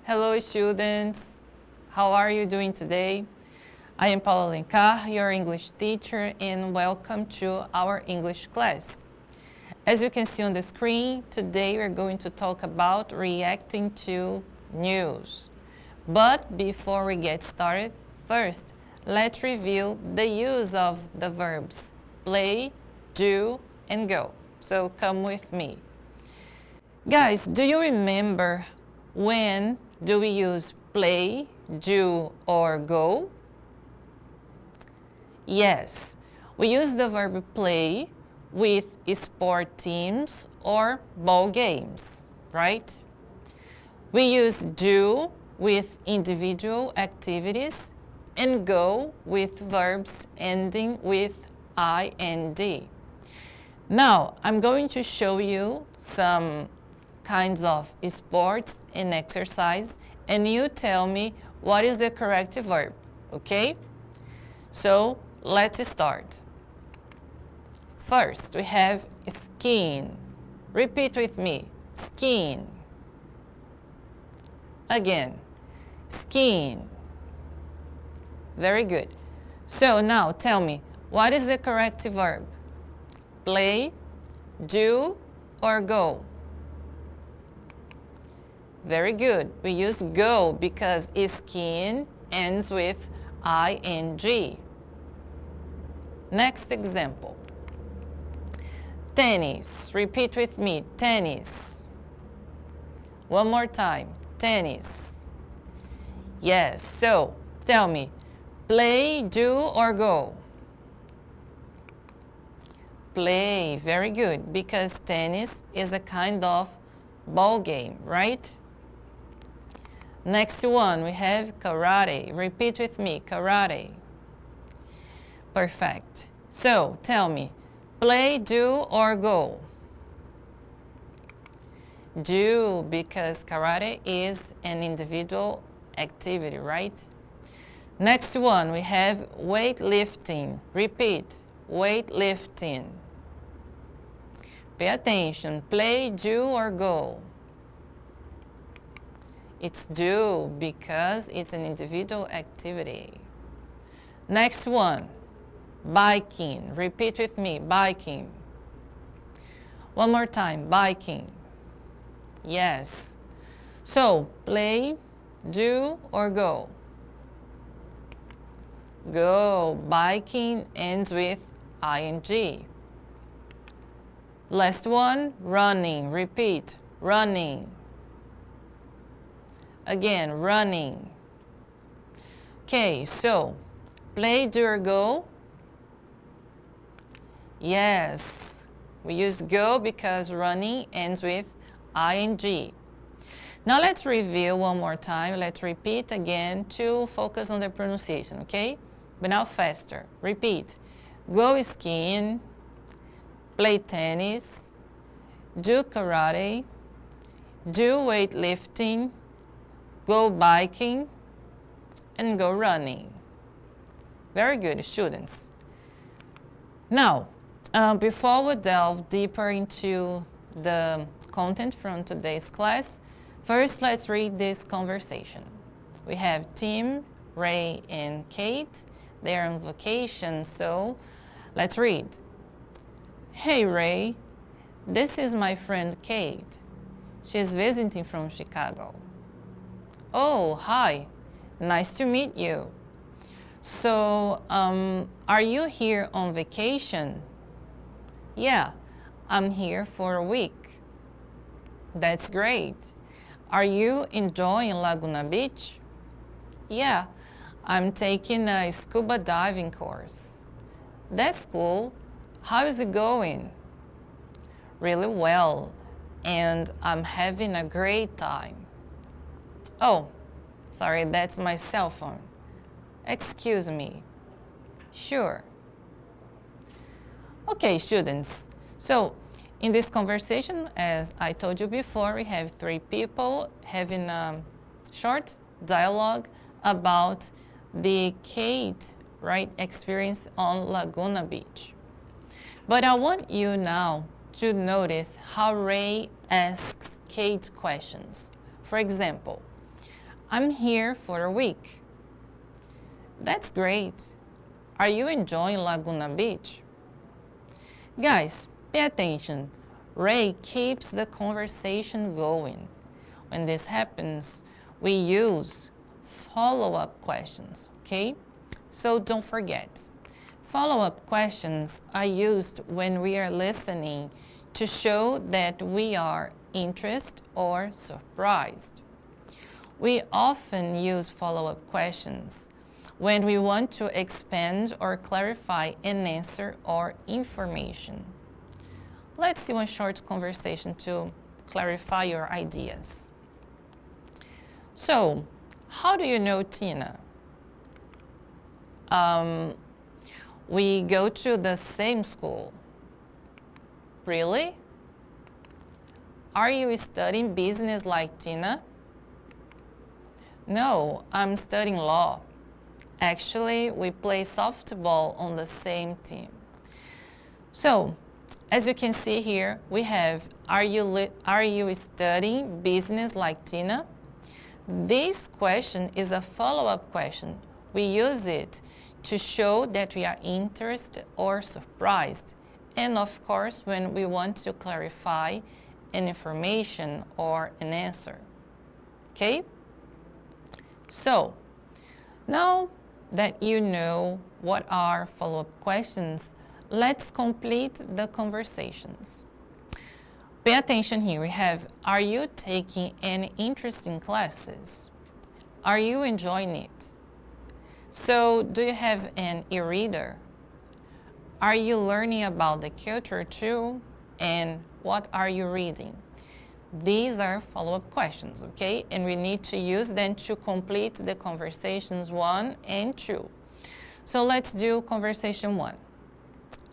Hello students, how are you doing today? I am Paulo, your English teacher, and welcome to our English class. As you can see on the screen, today we're going to talk about reacting to news. But before we get started, first, let's review the use of the verbs play, do, and go. So come with me. Guys, do you remember when do we use play, do, or go? Yes, we use the verb play with sport teams or ball games, right? We use do with individual activities and go with verbs ending with ing. Now, I'm going to show you some kinds of sports and exercise, and you tell me what is the correct verb, okay? So let's start. First, we have skiing. Repeat with me, skiing. Again, skiing. Very good. So now tell me, what is the correct verb? Play, do, or go? Very good. We use go because skiing ends with ing. Next example. Tennis. Repeat with me, tennis. One more time, tennis. Yes, so tell me, play, do, or go? Play, very good, because tennis is a kind of ball game, right? Next one, we have karate. Repeat with me, karate. Perfect. So, tell me, play, do, or go? Do, because karate is an individual activity, right? Next one, we have weightlifting. Repeat, weightlifting. Pay attention, play, do, or go? It's do because it's an individual activity. Next one, biking. Repeat with me, biking. One more time, biking. Yes. So, play, do, or go? Go. Biking ends with ing. Last one, running. Repeat, running. Again, running. Okay, so play, do, or go? Yes, we use go because running ends with ing. Now let's review one more time. Let's repeat again to focus on the pronunciation, okay? But now faster. Repeat. Go skiing, play tennis, do karate, do weightlifting, go biking, and go running. Very good, students. Now, before we delve deeper into the content from today's class, first let's read this conversation. We have Tim, Ray, and Kate. They're on vacation, so let's read. Hey Ray, this is my friend Kate. She's visiting from Chicago. Oh, hi. Nice to meet you. So, are you here on vacation? Yeah, I'm here for a week. That's great. Are you enjoying Laguna Beach? Yeah, I'm taking a scuba diving course. That's cool. How is it going? Really well, and I'm having a great time. Oh, sorry, that's my cell phone. Excuse me. Sure. Okay, students. So, in this conversation, as I told you before, we have three people having a short dialogue about the Kate, right, experience on Laguna Beach. But I want you now to notice how Ray asks Kate questions. For example, I'm here for a week. That's great. Are you enjoying Laguna Beach? Guys, pay attention. Ray keeps the conversation going. When this happens, we use follow-up questions, okay? So don't forget. Follow-up questions are used when we are listening to show that we are interested or surprised. We often use follow-up questions when we want to expand or clarify an answer or information. Let's see one short conversation to clarify your ideas. So, how do you know Tina? We go to the same school. Really? Are you studying business like Tina? No, I'm studying law. Actually, we play softball on the same team. So, as you can see here, we have, are you studying business like Tina? This question is a follow-up question. We use it to show that we are interested or surprised. And of course, when we want to clarify an information or an answer. Okay? So, now that you know what are follow-up questions, let's complete the conversations. Pay attention here. We have, are you taking any interesting classes? Are you enjoying it? So, do you have an e-reader? Are you learning about the culture too? And what are you reading? These are follow-up questions, okay? And we need to use them to complete the conversations 1 and 2. So let's do conversation 1.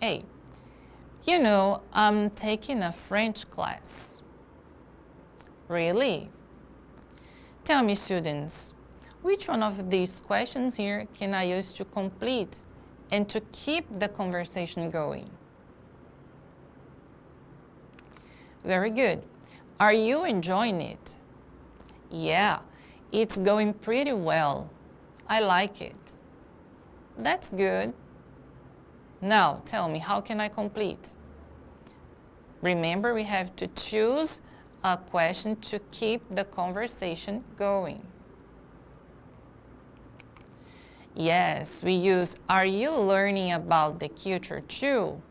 A. You know, I'm taking a French class. Really? Tell me, students, which one of these questions here can I use to complete and to keep the conversation going? Very good. Are you enjoying it? Yeah, it's going pretty well. I like it. That's good. Now, tell me, how can I complete? Remember, we have to choose a question to keep the conversation going. Yes, we use, are you learning about the culture too?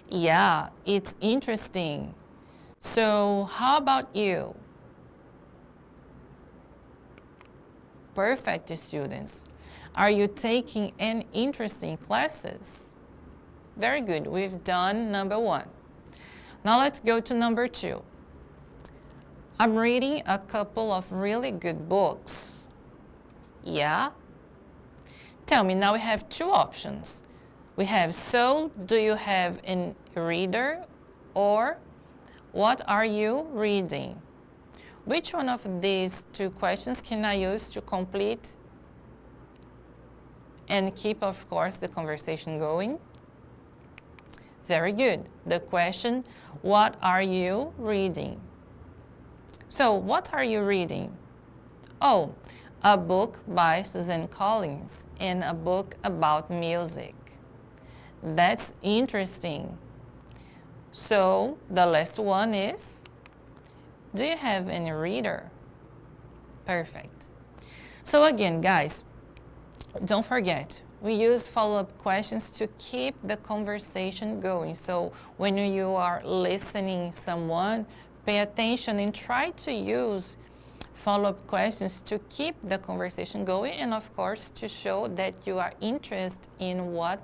Yeah, it's interesting. So, how about you? Perfect, students. Are you taking any interesting classes? Very good, we've done number 1. Now let's go to number 2. I'm reading a couple of really good books. Yeah? Tell me, now we have 2 options. We have, so do you have a reader, or what are you reading? Which one of these 2 questions can I use to complete and keep, of course, the conversation going? Very good. The question, what are you reading? So, what are you reading? Oh, a book by Suzanne Collins and a book about music. That's interesting. So, the last one is, do you have any reader? Perfect. So again, guys, don't forget, we use follow-up questions to keep the conversation going. So when you are listening someone, pay attention and try to use follow-up questions to keep the conversation going, and of course to show that you are interested in what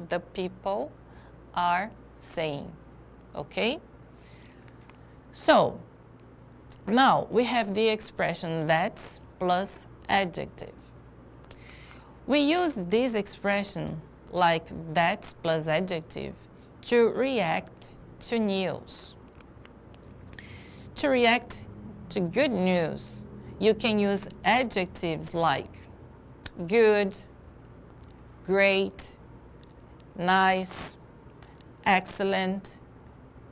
the people are saying. Okay? So now we have the expression that's plus adjective. We use this expression like that's plus adjective to react to news. To react to good news, you can use adjectives like good, great, nice, excellent,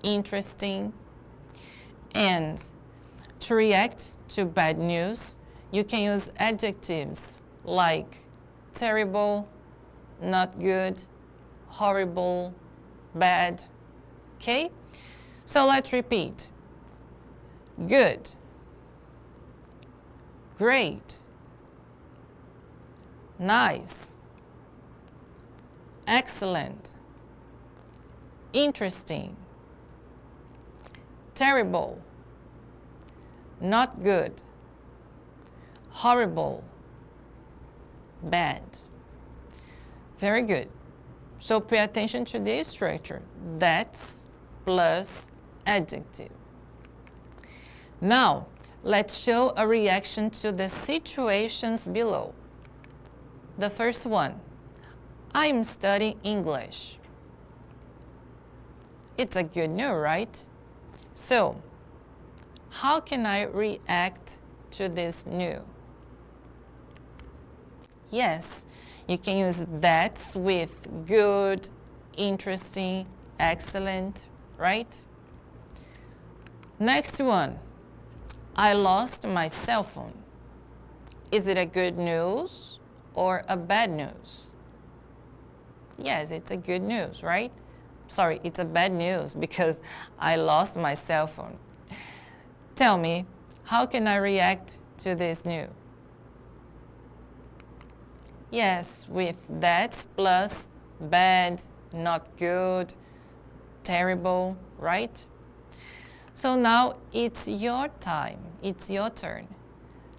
interesting. And to react to bad news, you can use adjectives like terrible, not good, horrible, bad. Okay? So let's repeat. Good, great, nice, excellent, interesting, terrible, not good, horrible, bad. Very good. So pay attention to this structure. That's plus adjective. Now, let's show a reaction to the situations below. The first one, I'm studying English. It's a good news, right? So, how can I react to this news? Yes, you can use that with good, interesting, excellent, right? Next one, I lost my cell phone. Is it a good news or a bad news? Yes, it's a good news, right? Sorry, it's a bad news because I lost my cell phone. Tell me, how can I react to this news? Yes, with that plus bad, not good, terrible, right? So now it's your time, it's your turn.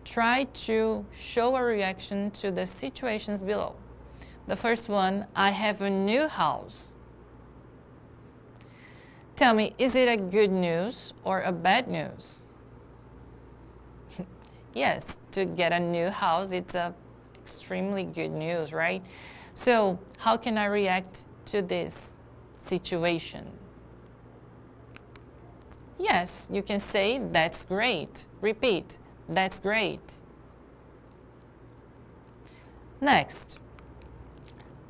Try to show a reaction to the situations below. The first one, I have a new house. Tell me, is it a good news or a bad news? Yes, to get a new house, it's a extremely good news, right? So how can I react to this situation? Yes, you can say, that's great. Repeat, that's great. Next,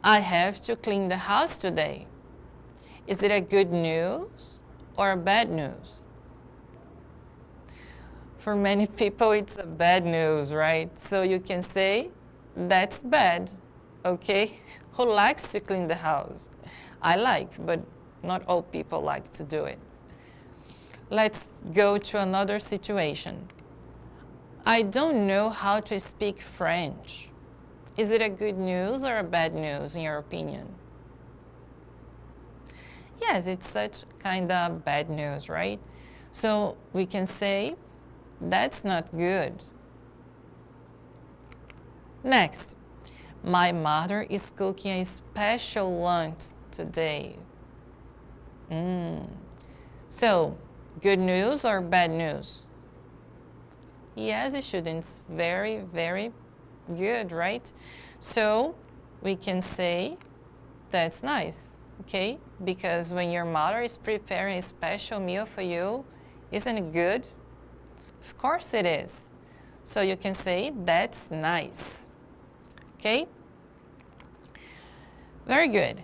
I have to clean the house today. Is it a good news or a bad news? For many people, it's a bad news, right? So you can say, that's bad, okay? Who likes to clean the house? I like, but not all people like to do it. Let's go to another situation. I don't know how to speak French. Is it a good news or a bad news in your opinion? Yes, it's such kind of bad news, right? So we can say, that's not good. Next, my mother is cooking a special lunch today. So, good news or bad news? Yes, it shouldn't. It's very, very good, right? So, we can say, that's nice, okay? Because when your mother is preparing a special meal for you, isn't it good? Of course it is. So you can say, that's nice. Okay? Very good.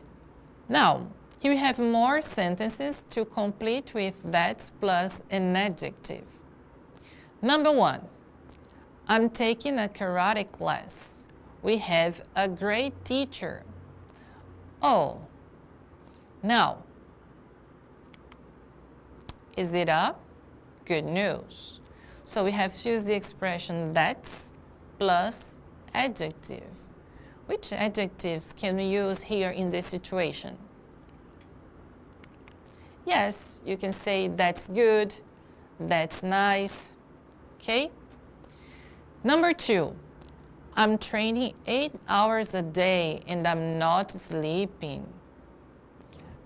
Now, here we have more sentences to complete with that plus an adjective. Number one, I'm taking a karate class. We have a great teacher. Oh, now, is it a good news? So we have to use the expression that's plus adjective. Which adjectives can we use here in this situation? Yes, you can say that's good, that's nice, okay? Number two, I'm training 8 hours a day and I'm not sleeping.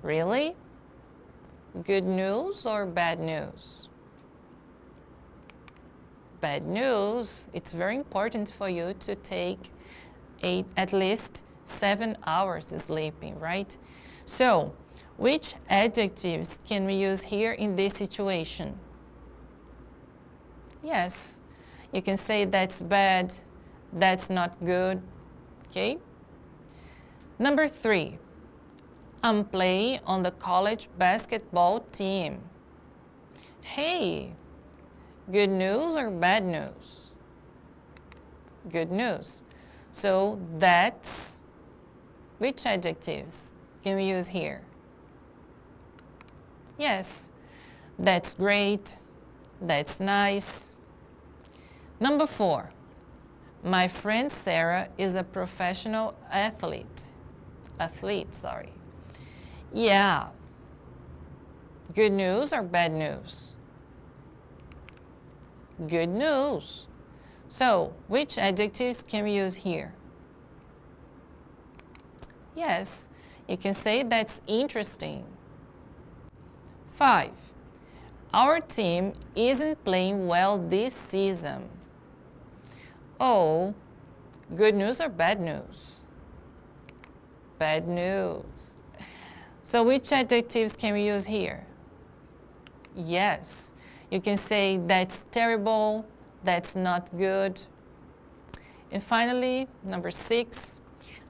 Really? Good news or bad news? Bad news. It's very important for you to take at least 7 hours sleeping, right? So, which adjectives can we use here in this situation? Yes, you can say that's bad, that's not good, okay? Number three, I'm playing on the college basketball team. Hey, good news or bad news? Good news. So that's, which adjectives can we use here? Yes, that's great, that's nice. Number 4, my friend Sarah is a professional athlete. Yeah. Good news or bad news? Good news. So, which adjectives can we use here? Yes, you can say that's interesting. 5, our team isn't playing well this season. Oh, good news or bad news? Bad news. So which adjectives can we use here? Yes, you can say that's terrible, that's not good. And finally, number 6,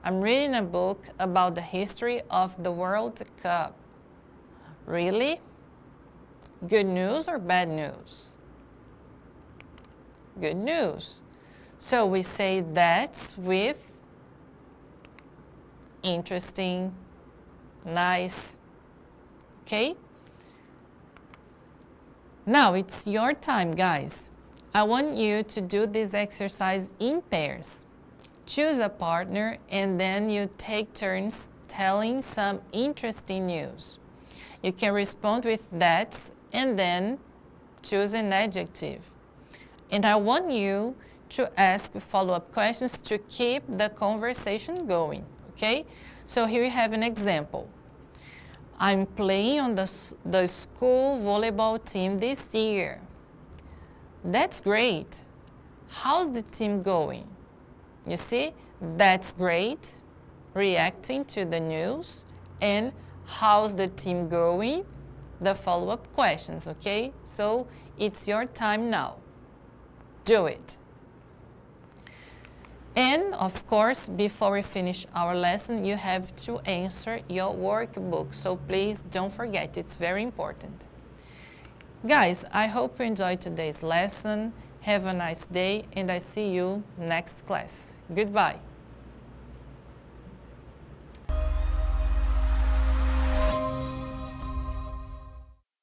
I'm reading a book about the history of the World Cup. Really? Good news or bad news? Good news. So we say that's with interesting, nice, okay? Now it's your time, guys. I want you to do this exercise in pairs. Choose a partner and then you take turns telling some interesting news. You can respond with that's and then choose an adjective. And I want you to ask follow-up questions to keep the conversation going, okay? So here you have an example. I'm playing on the school volleyball team this year. That's great. How's the team going? You see, that's great, reacting to the news, and how's the team going? The follow-up questions, okay? So it's your time now. Do it. And of course, before we finish our lesson, you have to answer your workbook. So please don't forget, it's very important. Guys, I hope you enjoyed today's lesson. Have a nice day and I see you next class. Goodbye.